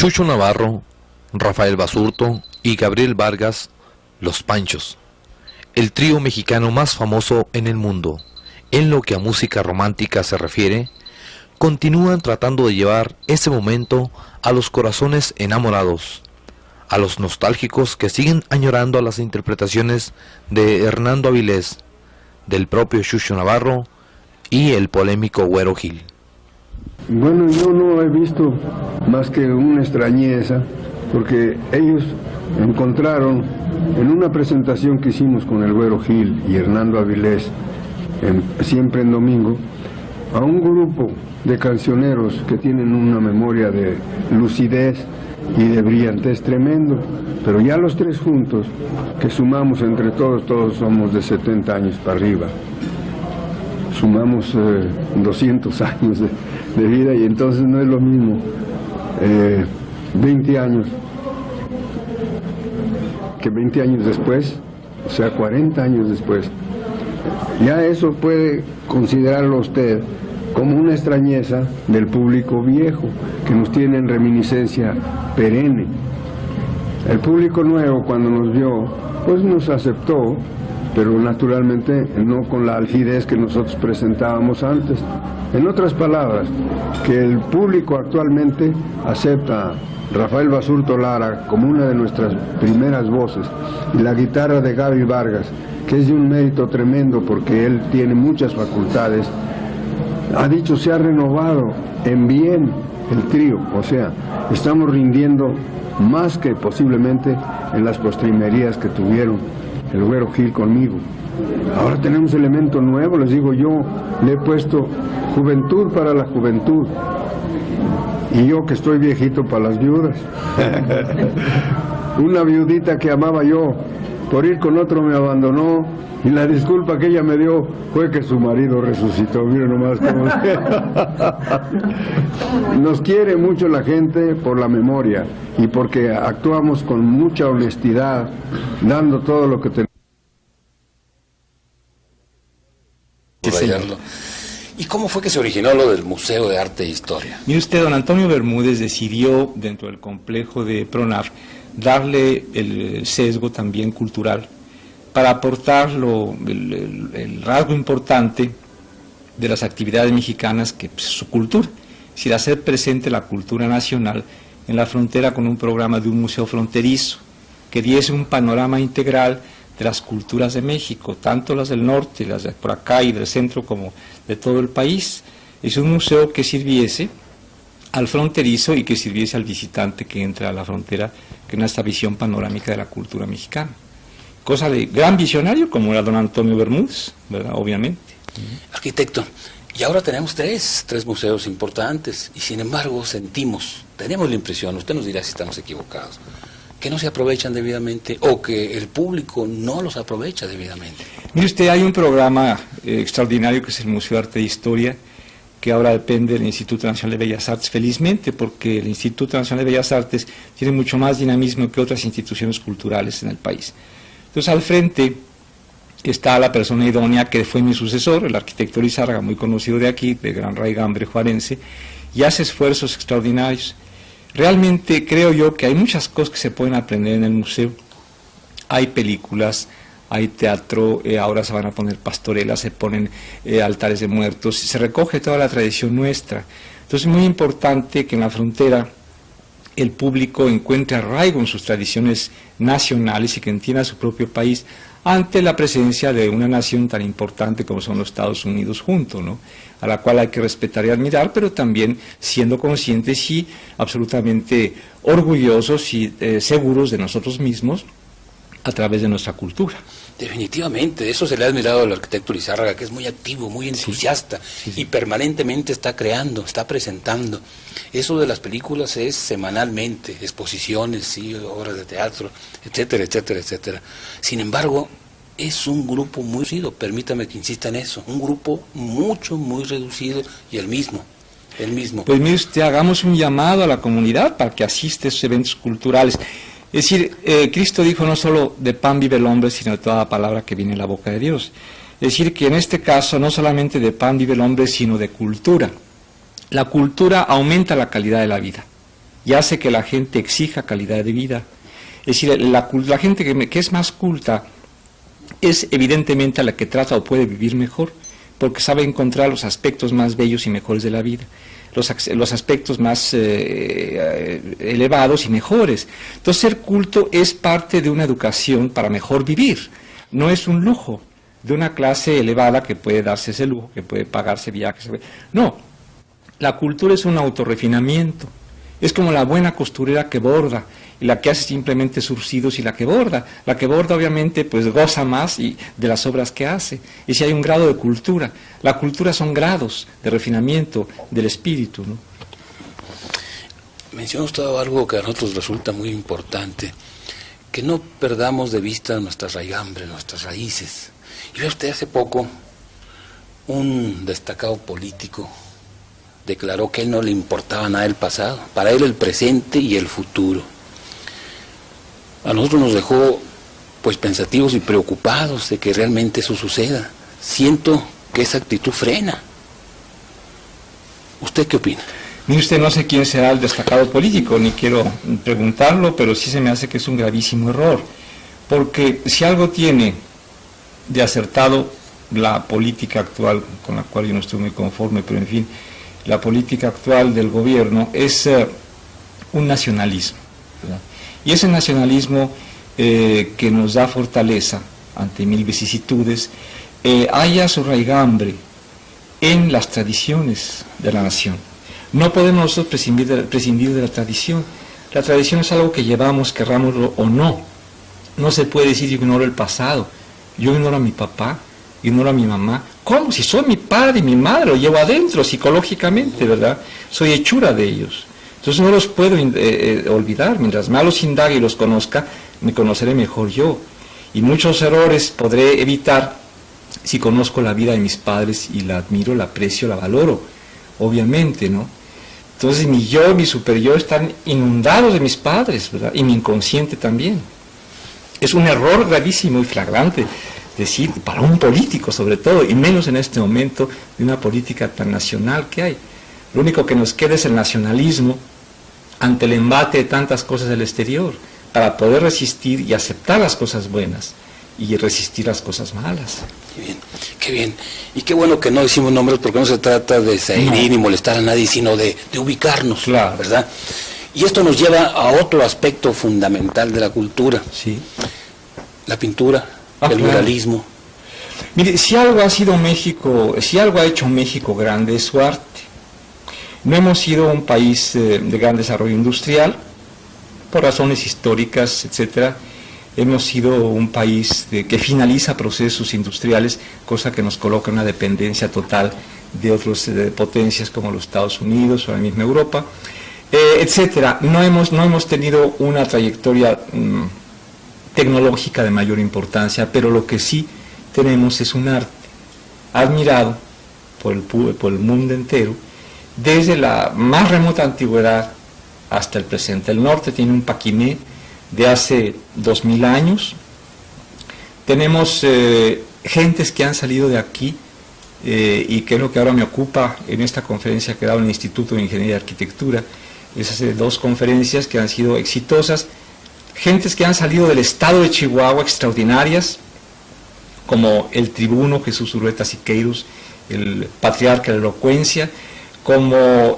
Chucho Navarro, Rafael Basurto y Gabriel Vargas, Los Panchos, el trío mexicano más famoso en el mundo. En lo que a música romántica se refiere, continúan tratando de llevar ese momento a los corazones enamorados, a los nostálgicos que siguen añorando a las interpretaciones de Hernando Avilés, del propio Chucho Navarro y el polémico Güero Gil. Bueno, yo no he visto más que una extrañeza, porque ellos encontraron en una presentación que hicimos con el Güero Gil y Hernando Avilés, siempre en domingo, a un grupo de cancioneros que tienen una memoria de lucidez y de brillantez tremendo, pero ya los tres juntos, que sumamos entre todos somos de 70 años para arriba, sumamos 200 años de vida, y entonces no es lo mismo 20 años que 20 años después, o sea 40 años después. Ya eso puede considerarlo usted como una extrañeza del público viejo, que nos tiene en reminiscencia perenne. El público nuevo, cuando nos vio, pues nos aceptó, pero naturalmente no con la algidez que nosotros presentábamos antes. En otras palabras, que el público actualmente acepta a Rafael Basurto Lara como una de nuestras primeras voces, y la guitarra de Gaby Vargas, que es de un mérito tremendo porque él tiene muchas facultades. Ha dicho, se ha renovado en bien el trío, o sea, estamos rindiendo más que posiblemente en las postrimerías que tuvieron el Güero Gil conmigo. Ahora tenemos elemento nuevo, les digo, yo le he puesto juventud para la juventud, y yo que estoy viejito para las viudas. Una viudita que amaba yo, por ir con otro me abandonó, y la disculpa que ella me dio fue que su marido resucitó. Miren nomás cómo nos quiere mucho la gente por la memoria y porque actuamos con mucha honestidad, dando todo lo que tenemos. ¿Y cómo fue que se originó lo del Museo de Arte e Historia? Mire usted, don Antonio Bermúdez decidió, dentro del complejo de PRONAF, darle el sesgo también cultural, para aportar el rasgo importante de las actividades mexicanas, que es su cultura, es decir, hacer presente la cultura nacional en la frontera con un programa de un museo fronterizo, que diese un panorama integral de las culturas de México, tanto las del norte, las de por acá y del centro, como de todo el país. Es un museo que sirviese al fronterizo y que sirviese al visitante que entra a la frontera, que en esta visión panorámica de la cultura mexicana. Cosa de gran visionario como era don Antonio Bermúdez, ¿verdad? Obviamente. Arquitecto, y ahora tenemos tres museos importantes, y sin embargo tenemos la impresión, usted nos dirá si estamos equivocados, que no se aprovechan debidamente o que el público no los aprovecha debidamente. Mire usted, hay un programa extraordinario que es el Museo de Arte e Historia, que ahora depende del Instituto Nacional de Bellas Artes, felizmente, porque el Instituto Nacional de Bellas Artes tiene mucho más dinamismo que otras instituciones culturales en el país. Entonces, al frente está la persona idónea que fue mi sucesor, el arquitecto Lizárraga, muy conocido de aquí, de gran raigambre juarense, y hace esfuerzos extraordinarios. Realmente creo yo que hay muchas cosas que se pueden aprender en el museo. Hay películas, hay teatro, ahora se van a poner pastorelas, se ponen altares de muertos, se recoge toda la tradición nuestra. Entonces es muy importante que en la frontera el público encuentre arraigo en sus tradiciones nacionales y que entienda su propio país ante la presencia de una nación tan importante como son los Estados Unidos juntos, ¿no? A la cual hay que respetar y admirar, pero también siendo conscientes y absolutamente orgullosos y seguros de nosotros mismos a través de nuestra cultura. Definitivamente, eso se le ha admirado al arquitecto Lizárraga, que es muy activo, muy entusiasta, sí. Y permanentemente está creando, está presentando. Eso de las películas es semanalmente, exposiciones, sí, obras de teatro, etcétera, etcétera, etcétera. Sin embargo, es un grupo muy reducido, permítame que insista en eso, un grupo muy reducido y el mismo. Pues mire usted, hagamos un llamado a la comunidad para que asista a esos eventos culturales. Es decir, Cristo dijo no solo de pan vive el hombre, sino de toda palabra que viene de la boca de Dios. Es decir, que en este caso no solamente de pan vive el hombre, sino de cultura. La cultura aumenta la calidad de la vida. y hace que la gente exija calidad de vida. Es decir, la gente que es más culta es evidentemente la que trata o puede vivir mejor, porque sabe encontrar los aspectos más bellos y mejores de la vida, los aspectos más elevados y mejores. Entonces, ser culto es parte de una educación para mejor vivir, no es un lujo de una clase elevada que puede darse ese lujo, que puede pagarse viajes. No, la cultura es un autorrefinamiento, es como la buena costurera que borda, y la que hace simplemente surcidos, y la que borda obviamente pues goza más de las obras que hace. Y si hay un grado de cultura, la cultura son grados de refinamiento del espíritu, ¿no? Menciona usted algo que a nosotros resulta muy importante, que no perdamos de vista nuestras raigambres, nuestras raíces. Y ve usted, hace poco un destacado político declaró que a él no le importaba nada el pasado, para él el presente y el futuro. A nosotros nos dejó pues pensativos y preocupados de que realmente eso suceda. Siento que esa actitud frena. ¿Usted qué opina? Mire usted, no sé quién será el destacado político, ni quiero preguntarlo, pero sí se me hace que es un gravísimo error, porque si algo tiene de acertado la política actual, con la cual yo no estoy muy conforme, pero en fin, la política actual del gobierno es un nacionalismo, ¿verdad? Y ese nacionalismo que nos da fortaleza ante mil vicisitudes, halla su raigambre en las tradiciones de la nación. No podemos nosotros prescindir de la tradición. La tradición es algo que llevamos, querrámoslo o no. No se puede decir yo ignoro el pasado, yo ignoro a mi papá, ignoro a mi mamá. ¿Cómo? Si soy mi padre y mi madre, lo llevo adentro psicológicamente, ¿verdad? Soy hechura de ellos. Entonces no los puedo olvidar. Mientras más los indague y los conozca, me conoceré mejor yo. Y muchos errores podré evitar si conozco la vida de mis padres y la admiro, la aprecio, la valoro, obviamente, ¿no? Entonces mi yo, mi superior están inundados de mis padres, ¿verdad? Y mi inconsciente también. Es un error gravísimo y flagrante decir, para un político sobre todo, y menos en este momento de una política tan nacional que hay. Lo único que nos queda es el nacionalismo ante el embate de tantas cosas del exterior, para poder resistir y aceptar las cosas buenas y resistir las cosas malas. Qué bien, qué bien. Y qué bueno que no decimos nombres, porque no se trata de herir ni molestar a nadie, sino de ubicarnos, claro, ¿verdad? Y esto nos lleva a otro aspecto fundamental de la cultura. Sí. La pintura, el muralismo. Mire, si algo ha sido México, si algo ha hecho México grande es su arte. No hemos sido un país de gran desarrollo industrial, por razones históricas, etcétera. Hemos sido un país que finaliza procesos industriales, cosa que nos coloca en una dependencia total de otras potencias como los Estados Unidos o la misma Europa, etcétera. No hemos tenido una trayectoria tecnológica de mayor importancia, pero lo que sí tenemos es un arte admirado por el mundo entero, desde la más remota antigüedad hasta el presente. El norte tiene un paquiné de hace 2000 años. Tenemos gentes que han salido de aquí y que es lo que ahora me ocupa en esta conferencia que he dado en el Instituto de Ingeniería y Arquitectura. Esas dos conferencias que han sido exitosas. Gentes que han salido del estado de Chihuahua, extraordinarias, como el tribuno Jesús Urrueta Siqueiros, el patriarca de la elocuencia, como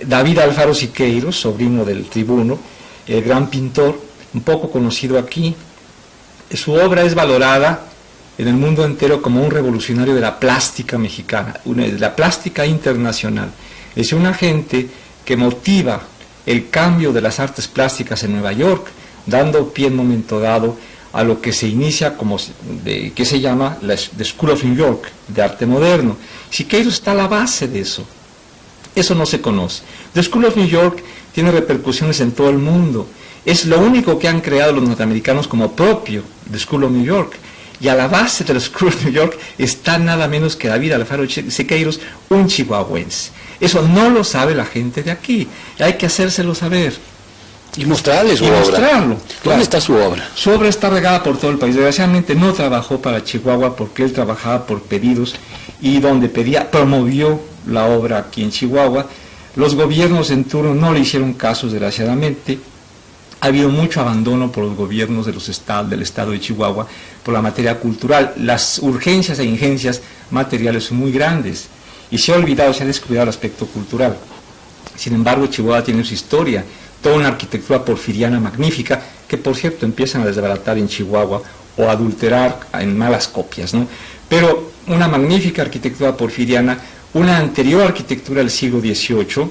David Alfaro Siqueiros, sobrino del tribuno, el gran pintor, un poco conocido aquí. Su obra es valorada en el mundo entero como un revolucionario de la plástica mexicana, de la plástica internacional. Es una gente que motiva el cambio de las artes plásticas en Nueva York, dando pie en un momento dado a lo que se inicia que se llama The School of New York, de arte moderno. Siqueiros está a la base de eso. Eso no se conoce. The School of New York tiene repercusiones en todo el mundo. Es lo único que han creado los norteamericanos como propio, The School of New York. Y a la base de la School of New York está nada menos que David Alfaro Siqueiros, un chihuahuense. Eso no lo sabe la gente de aquí. Hay que hacérselo saber. Y mostrarle su obra. Mostrarlo. ¿Dónde está su obra? Su obra está regada por todo el país. Desgraciadamente no trabajó para Chihuahua porque él trabajaba por pedidos y donde pedía, promovió la obra aquí en Chihuahua. Los gobiernos en turno no le hicieron caso, desgraciadamente. Ha habido mucho abandono por los gobiernos de del estado de Chihuahua por la materia cultural. Las urgencias e ingencias materiales son muy grandes y se ha descuidado el aspecto cultural. Sin embargo, Chihuahua tiene su historia, toda una arquitectura porfiriana magnífica, que por cierto empiezan a desbaratar en Chihuahua o a adulterar en malas copias, ¿no? Pero una magnífica arquitectura porfiriana, una anterior arquitectura del siglo XVIII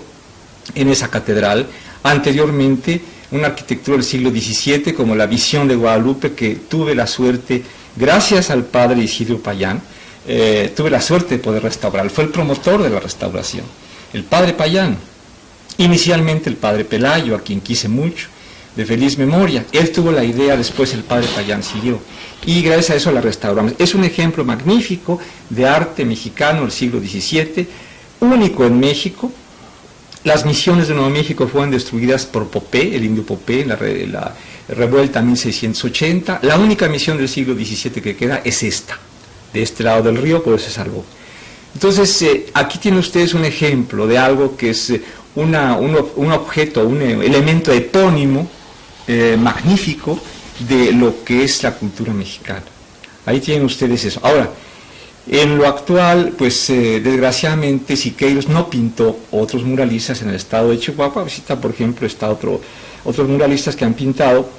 en esa catedral, anteriormente una arquitectura del siglo XVII como la Visión de Guadalupe, que tuve la suerte, gracias al padre Isidro Payán, tuve la suerte de poder restaurar. Fue el promotor de la restauración, el padre Payán. Inicialmente el padre Pelayo, a quien quise mucho, de feliz memoria. Él tuvo la idea, después el padre Payán siguió. Y gracias a eso la restauramos. Es un ejemplo magnífico de arte mexicano del siglo XVII, único en México. Las misiones de Nuevo México fueron destruidas por Popé, el indio Popé, en la revuelta 1680. La única misión del siglo XVII que queda es esta, de este lado del río, por eso se salvó. Entonces, aquí tienen ustedes un ejemplo de algo que es un objeto, un elemento epónimo magnífico de lo que es la cultura mexicana. Ahí tienen ustedes eso. Ahora, en lo actual, pues desgraciadamente Siqueiros no pintó otros muralistas en el estado de Chihuahua. Visita, por ejemplo, está otros muralistas que han pintado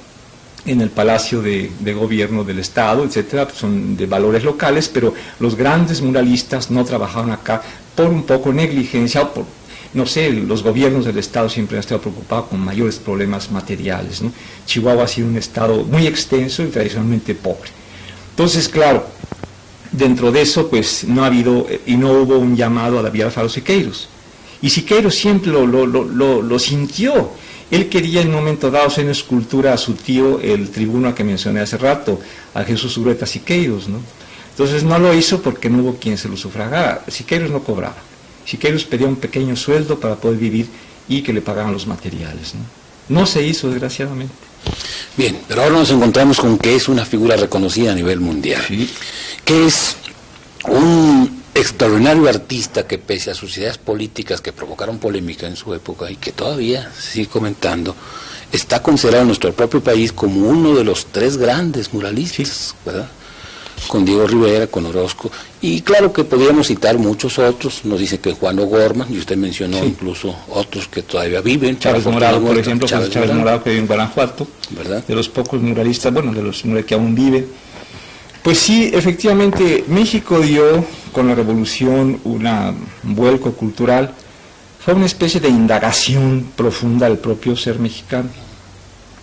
en el Palacio de Gobierno del Estado, etcétera, son de valores locales, pero los grandes muralistas no trabajaron acá por un poco negligencia o por, no sé, los gobiernos del Estado siempre han estado preocupados con mayores problemas materiales, ¿no? Chihuahua ha sido un estado muy extenso y tradicionalmente pobre. Entonces, claro, dentro de eso, pues no ha habido y no hubo un llamado a David Alfaro Siqueiros. Y Siqueiros siempre lo sintió. Él quería en un momento dado hacer una escultura a su tío, el tribuno que mencioné hace rato, a Jesús Ureta Siqueiros, ¿no? Entonces no lo hizo porque no hubo quien se lo sufragara. Siqueiros no cobraba. Siqueiros pedía un pequeño sueldo para poder vivir y que le pagaran los materiales, ¿no? No se hizo, desgraciadamente. Bien, pero ahora nos encontramos con que es una figura reconocida a nivel mundial, Sí. que es un extraordinario artista que, pese a sus ideas políticas que provocaron polémica en su época y que todavía se sigue comentando, está considerado en nuestro propio país como uno de los 3 grandes muralistas, ¿verdad? Con Diego Rivera, con Orozco, y claro que podríamos citar muchos otros. Nos dice que Juan O'Gorman, y usted mencionó incluso otros que todavía viven. Chávez Morado, por ejemplo, Chávez Morado, que vive en Guanajuato, ¿verdad? De los pocos muralistas, bueno, de los que aún viven. Pues sí, efectivamente, México dio con la revolución un vuelco cultural. Fue una especie de indagación profunda del propio ser mexicano.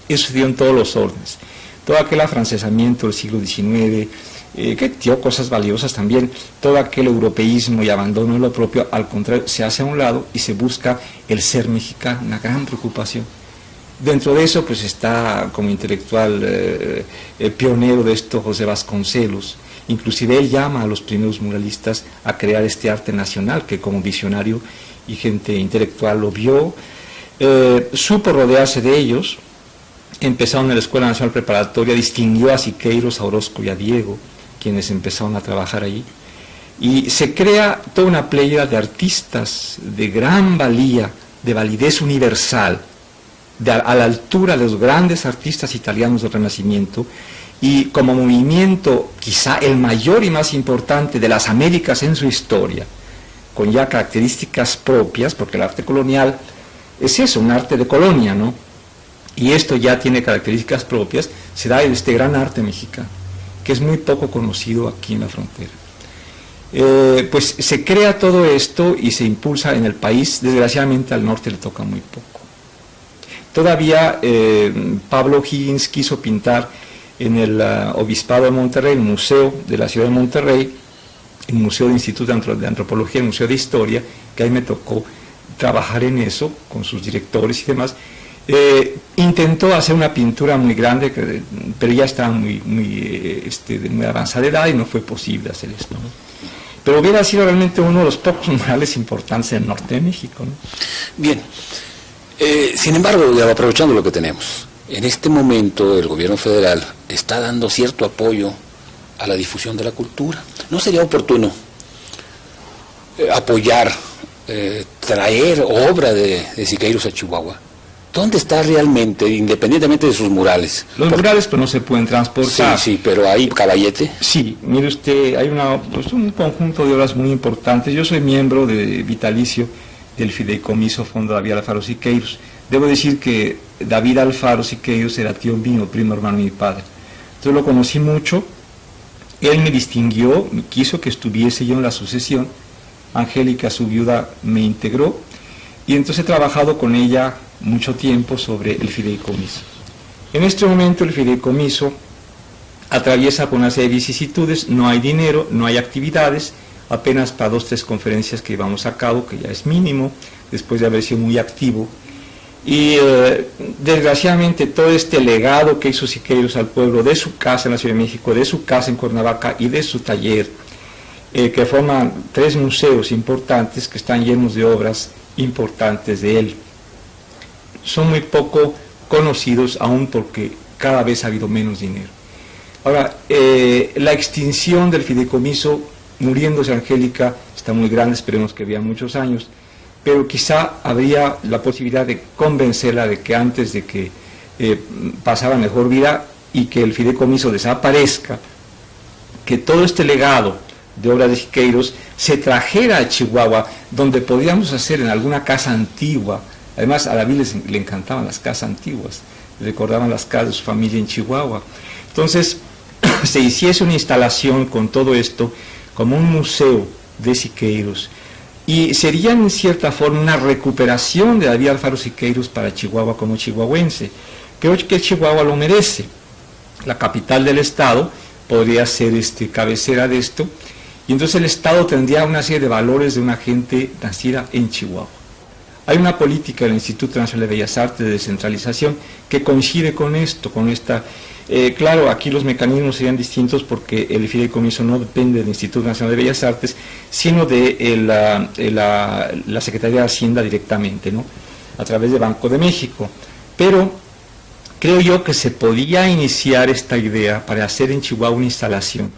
Eso se dio en todos los órdenes. Todo aquel afrancesamiento del siglo XIX, que dio cosas valiosas también, todo aquel europeísmo y abandono de lo propio, al contrario, se hace a un lado y se busca el ser mexicano, una gran preocupación. Dentro de eso, pues está como intelectual pionero de esto José Vasconcelos. Inclusive él llama a los primeros muralistas a crear este arte nacional, que como visionario y gente intelectual lo vio, supo rodearse de ellos. Empezaron en la Escuela Nacional Preparatoria, distinguió a Siqueiros, a Orozco y a Diego, quienes empezaron a trabajar allí. Y se crea toda una playa de artistas de gran valía, de validez universal, a la altura de los grandes artistas italianos del Renacimiento, y como movimiento quizá el mayor y más importante de las Américas en su historia, con ya características propias, porque el arte colonial es eso, un arte de colonia, ¿no? Y esto ya tiene características propias, se da este gran arte mexicano, que es muy poco conocido aquí en la frontera. Pues se crea todo esto y se impulsa en el país. Desgraciadamente al norte le toca muy poco. Todavía Pablo Higgins quiso pintar en el Obispado de Monterrey, el Museo de la Ciudad de Monterrey, el Museo del Instituto de Antropología, el Museo de Historia, que ahí me tocó trabajar en eso con sus directores y demás. Intentó hacer una pintura muy grande, pero ya estaba de muy avanzada edad y no fue posible hacer esto, ¿no? Pero hubiera sido realmente uno de los pocos murales importantes del norte de México, ¿no? Bien, sin embargo, aprovechando lo que tenemos, en este momento el gobierno federal está dando cierto apoyo a la difusión de la cultura. ¿No sería oportuno apoyar traer obra de Siqueiros a Chihuahua? ¿Dónde está realmente, independientemente de sus murales? Los murales pues no se pueden transportar. Sí, pero hay caballete. Sí, mire usted, hay un conjunto de obras muy importantes. Yo soy miembro vitalicio del Fideicomiso Fondo David Alfaro Siqueiros. Debo decir que David Alfaro Siqueiros era tío mío, primo hermano de mi padre. Entonces lo conocí mucho, él me distinguió, quiso que estuviese yo en la sucesión. Angélica, su viuda, me integró y entonces he trabajado con ella mucho tiempo sobre el fideicomiso. En este momento el fideicomiso atraviesa por una serie de vicisitudes, no hay dinero, no hay actividades, apenas para 2 o 3 conferencias que llevamos a cabo, que ya es mínimo, después de haber sido muy activo. Y desgraciadamente todo este legado que hizo Siqueiros al pueblo, de su casa en la Ciudad de México, de su casa en Cuernavaca y de su taller, que forman 3 museos importantes que están llenos de obras importantes de él, son muy poco conocidos aún porque cada vez ha habido menos dinero. Ahora, la extinción del fideicomiso, muriéndose Angélica, está muy grande, esperemos que viva muchos años, pero quizá habría la posibilidad de convencerla de que antes de que pasara mejor vida y que el fideicomiso desaparezca, que todo este legado de obras de Siqueiros se trajera a Chihuahua, donde podíamos hacer en alguna casa antigua. Además a David le encantaban las casas antiguas, recordaban las casas de su familia en Chihuahua. Entonces se hiciese una instalación con todo esto como un museo de Siqueiros y sería en cierta forma una recuperación de David Alfaro Siqueiros para Chihuahua como chihuahuense. Creo que Chihuahua lo merece. La capital del estado podría ser cabecera de esto. Y entonces el Estado tendría una serie de valores de una gente nacida en Chihuahua. Hay una política del Instituto Nacional de Bellas Artes de descentralización que coincide con esto, con esta... claro, aquí los mecanismos serían distintos porque el fideicomiso no depende del Instituto Nacional de Bellas Artes, sino de la Secretaría de Hacienda directamente, ¿no? A través de Banco de México. Pero creo yo que se podía iniciar esta idea para hacer en Chihuahua una instalación.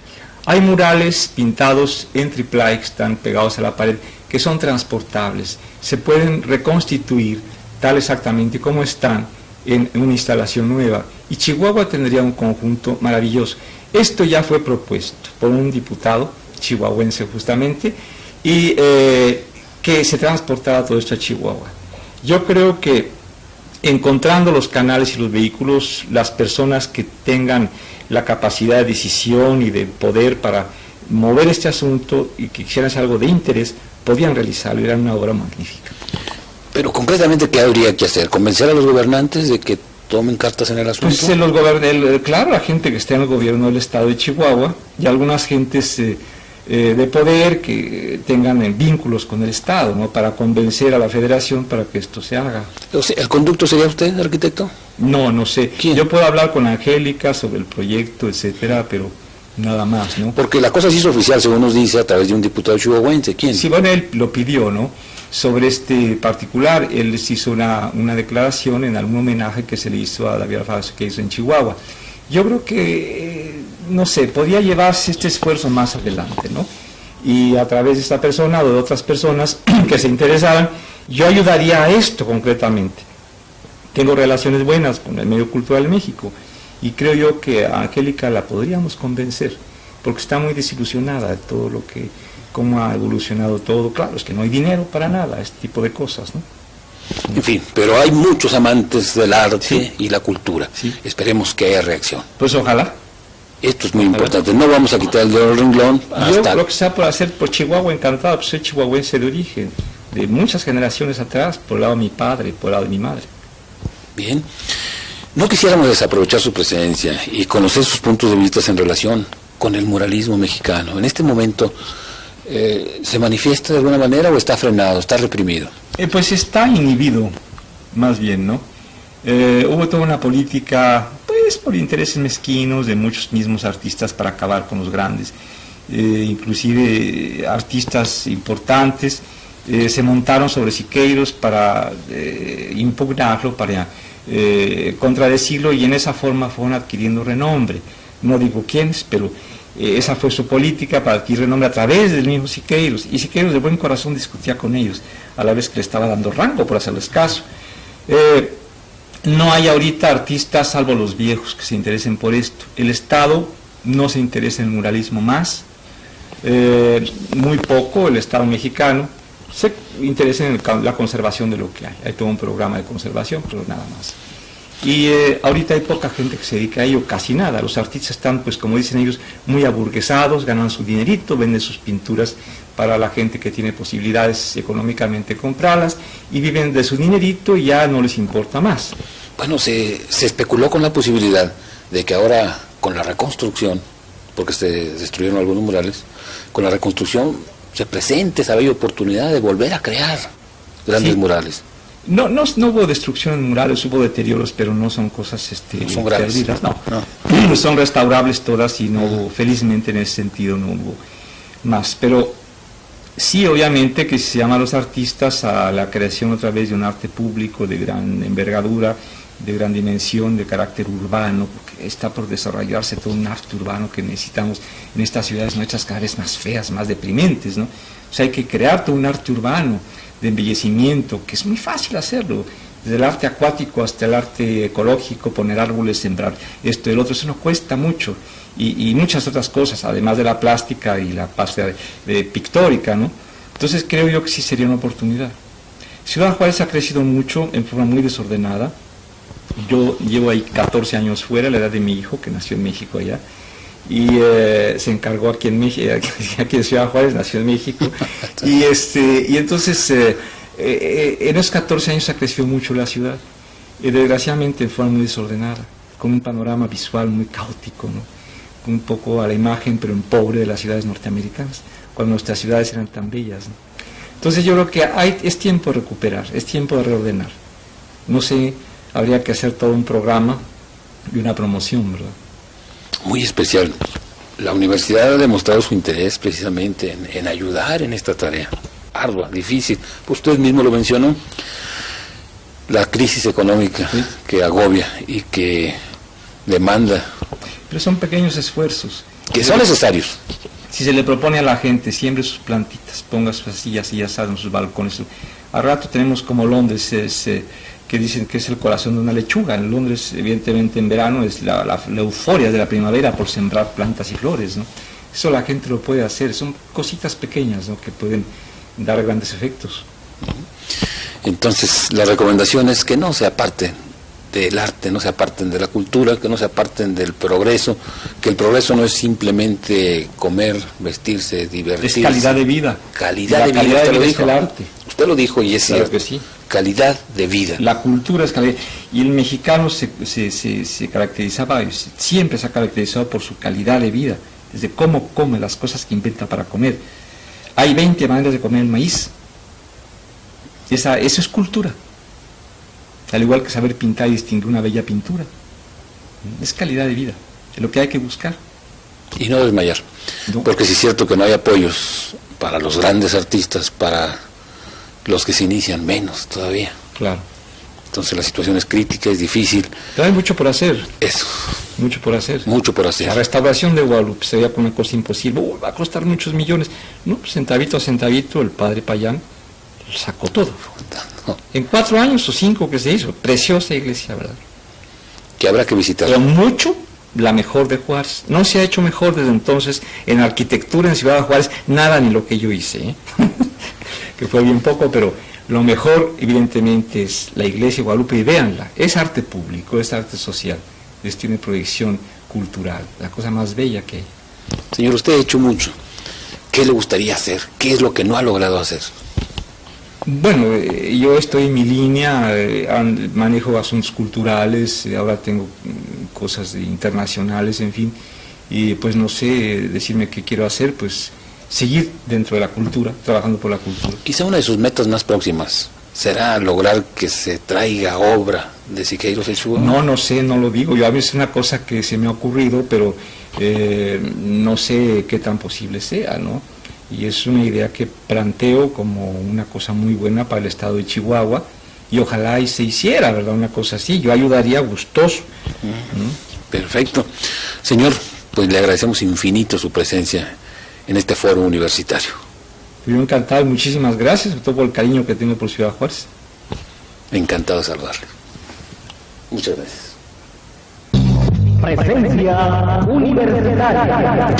Hay murales pintados en AAA que están pegados a la pared, que son transportables, se pueden reconstituir tal exactamente como están en una instalación nueva, y Chihuahua tendría un conjunto maravilloso. Esto ya fue propuesto por un diputado chihuahuense justamente, y que se transportara todo esto a Chihuahua. Yo creo que encontrando los canales y los vehículos, las personas que tengan la capacidad de decisión y de poder para mover este asunto y que quisieran hacer algo de interés, podían realizarlo, era una obra magnífica. Pero concretamente, ¿qué habría que hacer? ¿Convencer a los gobernantes de que tomen cartas en el asunto? Pues claro, la gente que está en el gobierno del estado de Chihuahua y algunas gentes de poder que tengan vínculos con el Estado, ¿no? Para convencer a la Federación para que esto se haga. O sea, ¿el conducto sería usted, arquitecto? No sé. ¿Quién? Yo puedo hablar con Angélica sobre el proyecto, etcétera, pero nada más, ¿no? Porque la cosa se hizo oficial, según nos dice, a través de un diputado chihuahuense. ¿Quién? Sí, bueno, él lo pidió, ¿no? Sobre este particular, él se hizo una declaración en algún homenaje que se le hizo a David Alfaro que hizo en Chihuahua. Yo creo que, no sé, podría llevarse este esfuerzo más adelante, ¿no? Y a través de esta persona o de otras personas que se interesaran, yo ayudaría a esto concretamente. Tengo relaciones buenas con el medio cultural de México y creo yo que a Angélica la podríamos convencer, porque está muy desilusionada de todo lo que, cómo ha evolucionado todo. Claro, es que no hay dinero para nada, este tipo de cosas, ¿no? En fin, pero hay muchos amantes del arte sí. y la cultura. Sí. Esperemos que haya reacción. Pues ojalá. Esto es muy importante. No vamos a quitar el dedo del renglón hasta... Yo lo que sea por hacer por Chihuahua, encantado, pues soy chihuahuense de origen, de muchas generaciones atrás, por el lado de mi padre, por el lado de mi madre. Bien. No quisiéramos desaprovechar su presencia y conocer sus puntos de vista en relación con el muralismo mexicano. En este momento, ¿se manifiesta de alguna manera o está frenado, está reprimido? Pues está inhibido, más bien, ¿no? Hubo toda una política, pues por intereses mezquinos de muchos mismos artistas para acabar con los grandes. Inclusive artistas importantes se montaron sobre Siqueiros para impugnarlo, para contradecirlo, y en esa forma fueron adquiriendo renombre. No digo quiénes, pero Esa fue su política para adquirir renombre a través del mismo Siqueiros, y Siqueiros de buen corazón discutía con ellos, a la vez que le estaba dando rango por hacerles caso. No hay ahorita artistas, salvo los viejos, que se interesen por esto. El Estado no se interesa en el muralismo más, muy poco el Estado mexicano se interesa en la conservación de lo que hay. Hay todo un programa de conservación, pero nada más. Y ahorita hay poca gente que se dedica a ello, casi nada. Los artistas están, pues como dicen ellos, muy aburguesados, ganan su dinerito, venden sus pinturas para la gente que tiene posibilidades económicamente de comprarlas, y viven de su dinerito y ya no les importa más. Bueno, se especuló con la posibilidad de que ahora, con la reconstrucción, porque se destruyeron algunos murales, con la reconstrucción se presente esa bella oportunidad de volver a crear grandes murales. No hubo destrucción en murales, hubo deterioros, pero no son cosas no son graves. Perdidas, no. Son restaurables todas y no hubo, felizmente en ese sentido no hubo más. Pero sí, obviamente que se llama a los artistas a la creación otra vez de un arte público de gran envergadura, de gran dimensión, de carácter urbano, porque está por desarrollarse todo un arte urbano que necesitamos en estas ciudades nuestras cada vez más feas, más deprimentes, ¿no? O sea, hay que crear todo un arte urbano de embellecimiento, que es muy fácil hacerlo, desde el arte acuático hasta el arte ecológico, poner árboles, sembrar esto y el otro, eso no cuesta mucho, y muchas otras cosas, además de la plástica y la parte de pictórica, ¿no? Entonces creo yo que sí sería una oportunidad. Ciudad Juárez ha crecido mucho en forma muy desordenada. Yo llevo ahí 14 años fuera, la edad de mi hijo, que nació en México allá, y se encargó aquí en México, aquí en Ciudad Juárez, nació en México, y entonces en esos 14 años ha crecido mucho la ciudad, y desgraciadamente de forma muy desordenada, con un panorama visual muy caótico, ¿no? Un poco a la imagen, pero en pobre, de las ciudades norteamericanas, cuando nuestras ciudades eran tan bellas, ¿no? Entonces yo creo que es tiempo de recuperar, es tiempo de reordenar. No sé, habría que hacer todo un programa y una promoción, ¿verdad? Muy especial. La universidad ha demostrado su interés precisamente en ayudar en esta tarea ardua, difícil. Pues usted mismo lo mencionó, la crisis económica que agobia y que demanda. Pero son pequeños esfuerzos. Que son necesarios. Si se le propone a la gente, siembre sus plantitas, ponga sus sillas y asadas en sus balcones. Al rato tenemos como Londres, que dicen que es el corazón de una lechuga. En Londres, evidentemente en verano, es la euforia de la primavera por sembrar plantas y flores, ¿no? Eso la gente lo puede hacer, son cositas pequeñas, ¿no?, que pueden dar grandes efectos. Entonces, la recomendación es que no se aparten del arte, no se aparten de la cultura, que no se aparten del progreso, que el progreso no es simplemente comer, vestirse, divertirse. Es calidad de vida. Calidad de vida, usted lo dijo. El arte. Usted lo dijo y es claro cierto. Que sí. Calidad de vida. La cultura es calidad. Y el mexicano se caracterizaba, siempre se ha caracterizado por su calidad de vida, desde cómo come, las cosas que inventa para comer. Hay 20 maneras de comer el maíz. Eso es cultura. Al igual que saber pintar y distinguir una bella pintura. Es calidad de vida, es lo que hay que buscar. Y no desmayar. No. Porque sí es cierto que no hay apoyos para los grandes artistas, para los que se inician menos todavía. Claro. Entonces la situación es crítica, es difícil. Pero hay mucho por hacer. Eso. Mucho por hacer. Mucho por hacer. La restauración de Guadalupe sería una cosa imposible. Va a costar muchos millones. No, centavito a centavito, el padre Payán sacó todo. No. En 4 años o 5 que se hizo. Preciosa iglesia, ¿verdad? Que habrá que visitar. Pero mucho, la mejor de Juárez. No se ha hecho mejor desde entonces en arquitectura en Ciudad de Juárez, nada ni lo que yo hice, ¿eh? Que fue bien poco, pero lo mejor evidentemente es la iglesia de Guadalupe, y véanla, es arte público, es arte social, tiene proyección cultural, la cosa más bella que hay. Señor, usted ha hecho mucho. ¿Qué le gustaría hacer? ¿Qué es lo que no ha logrado hacer? Bueno, yo estoy en mi línea, manejo asuntos culturales, ahora tengo cosas internacionales, en fin, y pues no sé decirme qué quiero hacer, pues seguir dentro de la cultura, trabajando por la cultura. Quizá una de sus metas más próximas será lograr que se traiga obra de Siqueiros Ochoa. No sé, no lo digo, yo a veces es una cosa que se me ha ocurrido, pero no sé qué tan posible sea, ¿no? Y es una idea que planteo como una cosa muy buena para el estado de Chihuahua, y ojalá y se hiciera, ¿verdad?, una cosa así, yo ayudaría gustoso. Perfecto. Señor, pues le agradecemos infinito su presencia en este foro universitario. Yo encantado, muchísimas gracias, sobre todo por el cariño que tengo por Ciudad Juárez. Encantado de saludarle. Muchas gracias. Presencia universitaria.